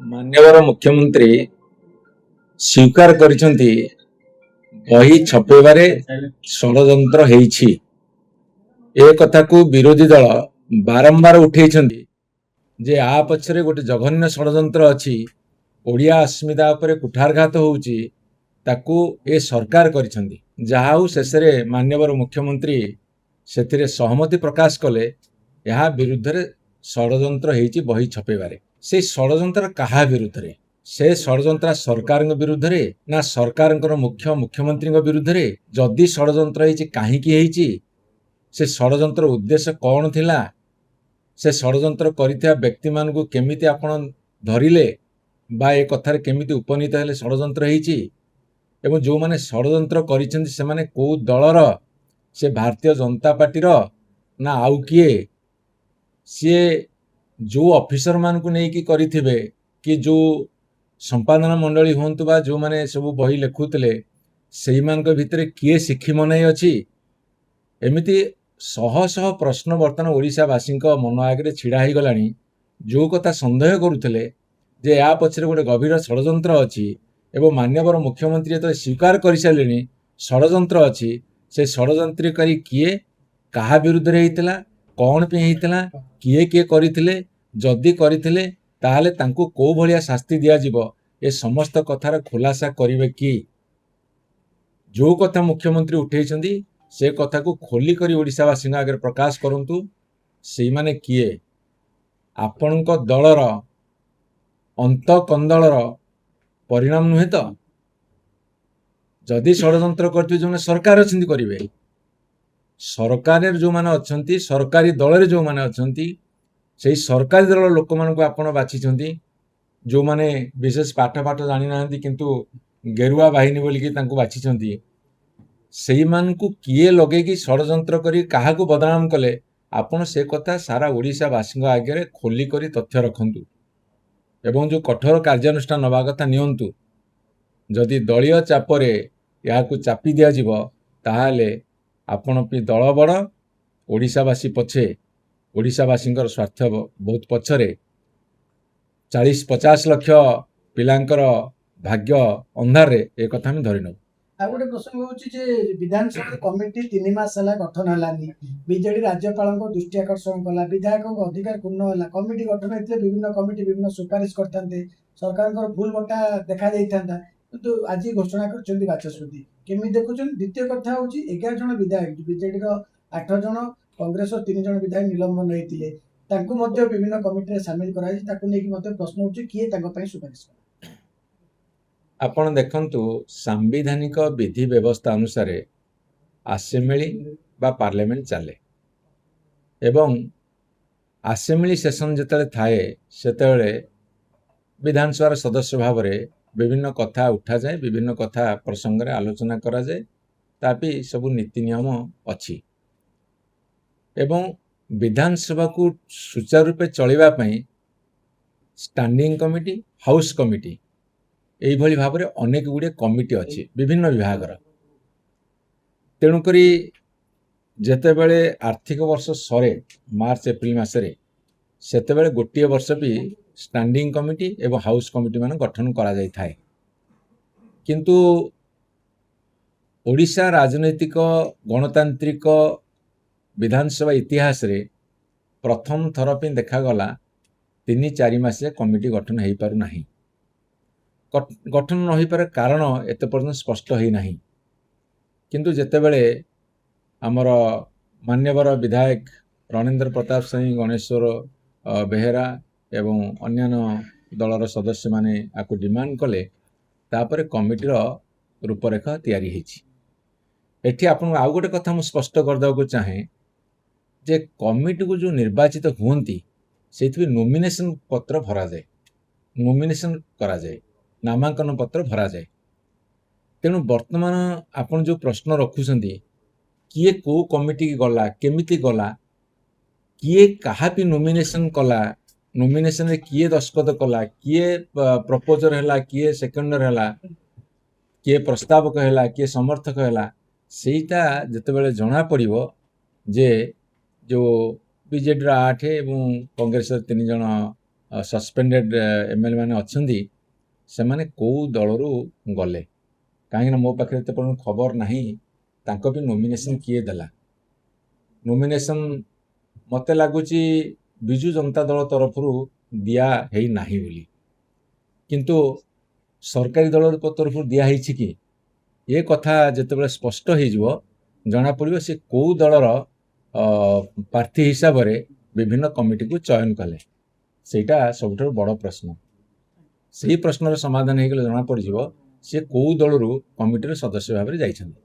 माननीय मुख्यमंत्री स्वीकार करिसेंती बही छपेबारे षडयंत्र हेइछि। ए कथा को विरोधी दल बारंबार उठेइछंती जे आ पछरे गोटे जघन्य षडयंत्र अछि। ओडिया अस्मिता उपरे कुठारघात होउछि ताकू ए सरकार करिसेंती। जहाउ शेषरे माननीय मुख्यमंत्री सेथिरे सहमति प्रकाश कले यहाँ विरुद्ध रे षडयंत्र हेइछि बही छपेबारे। से षडयंत्र काहा विरुद्ध रे? से षडयंत्र सरकार विरुद्ध रे ना सरकार मुख्यमंत्री विरुद्ध रे? जदि षडयंत्र हेइछि काहीकि हेइछि? से षडयंत्र उद्देश्य कौन थिला? से षडयंत्र करिथिया व्यक्ति मानकु केमिति आपण धरिले बा ए कथार केमिति उपनीत हेले षडयंत्र हेइछि? एवं जो माने षडयंत्र करिसेंती से माने को दलर? से भारतीय जनता पार्टी रो ना आउ किए? सी जो ऑफिसर मान को नहीं कि करिथिबे कि जो संपादन मंडली होंतु बा जो माने सब बही लेखुतले सेही मान के भितरे किए शिक्षी मनाई अछि? एमिति शह शह प्रश्न वर्तमान ओडिशावासी मन आगे छिड़ा हो गलानी। जो कथा संदेह करुले जे या पछरे गोटे गभीर षडयंत्र अछि एवं माननीय मुख्यमंत्री तो स्वीकार कर सारे षडयंत्र अछि। से षडयंत्रकारी किए कहा विरुद्ध रे हेइतला, कौन पे हेइतला, किए किए करिथिले, जदि करिथिले ताहले तांकु को भलिया शास्ति दिया जिवो ए समस्त कथार खुलासा करिवे कि? जो कथा मुख्यमंत्री उठेइछंदी से कथा को खोली करी ओडिशावासी आगे प्रकाश करंतु। से माने किए? आपणको दलर अंत कंदलर परिणाम नुहे तो? जदि षडयंत्र करथिबे जो सरकार अछंती करिवे। सरकार जो माने अछंती, सरकारी दल रे जो माने अछंती, सेही सरकारी दल लोक मानकु आपण बाछिछंती। जो माने विशेष पाठ जानि नाहंती किंतु गेरुआ बाहिनी बोली कि तांकु बाछिछंती। सेही मानकु किए लगे कि षडयंत्र करी काहाकु बदनाम कले आपण से कथा सारा ओडिशा वासी आगे खोली करी तथ्य रखंतु एवं जो कठोर कार्यानुष्ठान नवा कथा नियंतु। जदि दलीय चापरे याकु चापी दिया जिवो ताहाले आपण पि दल बड़, ओडिशावासी पछे, ओडिशावासी स्वार्थ बहुत पछरे 40-50 लाख पिलांकर भाग्य अंधार रे ए कथा हम धरि नउ। आ गोटे प्रसंग होची जे विधानसभा कमिटी 3 मास हला गठन हलानी। बीजेडी राज्यपाल दृष्टि आकर्षण कला, विधायक अधिकार पूर्ण हला, कमिटी गठन हेतले विभिन्न कमिटी विभिन्न सुपारिश करथांते, सरकार भूल बटा देखा जाइथांता तो आज घोषणा करछंती बाचस्पति। केमि देखुछन? द्वितीय कथा होची 11 जन विधायक, बीजेडी रो 8 जन, कांग्रेस 3 जन विधायक निलंबन हेतिले, तांकु मध्ये विभिन्न कमिटी रे शामिल कराई। ताकु नेकी मध्ये प्रश्न होची किए तांको पई सुपारिश करा? आपण देखंतु सांविधानिक विधि व्यवस्था अनुसार असेंबली बा पार्लियामेंट चले एवं असेंबली सेशन जिते थाए सेते विधानसभा सदस्य भाव में विभिन्न कथा उठा जाए, विभिन्न कथा प्रसंग रे आलोचना करा जाए। तापि सब नीति नियम अछि एवं विधानसभा को सुचारू रूपे चलैबा पई स्टैंडिंग कमिटी, हाउस कमिटी एई भली भाव में अनेक गुड़े कमिटी अच्छी विभिन्न विभाग। तेणुकरी जेतेबेले आर्थिक वर्ष सरे मार्च एप्रिल मासरे सेतेबेले गोटे वर्ष भी स्टैंडिंग कमिटी एवं हाउस कमिटी मान गठन करा जाय थाए। किंतु ओडिशा राजनैतिक गणतांत्रिक विधानसभा इतिहास रे प्रथम थर पे देखागला 3-4 मास कमिटी गठन हो पारु नाही। गठन न हो पारे कारण एत पर्यंत स्पष्ट हो ना। किंतु जेतेबेले आमर मान्यवर विधायक रणेंद्र प्रताप सिंह, गणेश्वर बेहेरा एवं अन्यान्य दलर सदस्य माने आकु डिमांड कले तापर कमिटीर रूपरेखा तैयारी हेछि। एठी आपन आउ गोटे कथा मु स्पष्ट कर देबा को चाहे जे कमिटी को जो निर्वाचित हुंती सेथि नॉमिनेशन पत्र भरा जाए, नॉमिनेशन करा जाए, नामांकन पत्र भरा जाए। तेणु वर्तमान आपन जो प्रश्न रखुछंती किए को कमिटी गला, केमिति गला, किए कहा भी नॉमिनेशन कला, नॉमिनेशन रे किए दस्खत कला, किए प्रपोजर हैला, किए सेकेंडर हैला, किए प्रस्तावक हैला, किए समर्थक हैला, सेटा जेतेबेले जणा पड़िबो जे जो बीजेडी 8 एवं कांग्रेस 3 जन ସସ୍ପେଣ୍ଡେଡ୍ ଏମ୍ଏଲ୍ଏ ମାନେ ଅଛନ୍ତି ସେମାନେ କୋଉ ଦଳରୁ ଗଲେ, କାହିଁକିନା ମୋ ପାଖରେ ଏତେ ପର୍ଯ୍ୟନ୍ତ ଖବର ନାହିଁ ତାଙ୍କ ବି ନୋମିନେସନ୍ କିଏ ଦେଲା। ନୋମିନେସନ୍ ମୋତେ ଲାଗୁଛି ବିଜୁ ଜନତା ଦଳ ତରଫରୁ ଦିଆ ହେଇନାହିଁ ବୋଲି, କିନ୍ତୁ ସରକାରୀ ଦଳ ତରଫରୁ ଦିଆ ହେଇଛି କି ଏ କଥା ଯେତେବେଳେ ସ୍ପଷ୍ଟ ହେଇଯିବ ଜଣାପଡ଼ିବ ସେ କୋଉ ଦଳର ପ୍ରାର୍ଥୀ ହିସାବରେ ବିଭିନ୍ନ କମିଟିକୁ ଚୟନ କଲେ। ସେଇଟା ସବୁଠାରୁ ବଡ଼ ପ୍ରଶ୍ନ। ସେଇ ପ୍ରଶ୍ନର ସମାଧାନ ହେଇଗଲେ ଜଣାପଡ଼ିଯିବ ସେ କୋଉ ଦଳରୁ କମିଟିର ସଦସ୍ୟ ଭାବରେ ଯାଇଛନ୍ତି।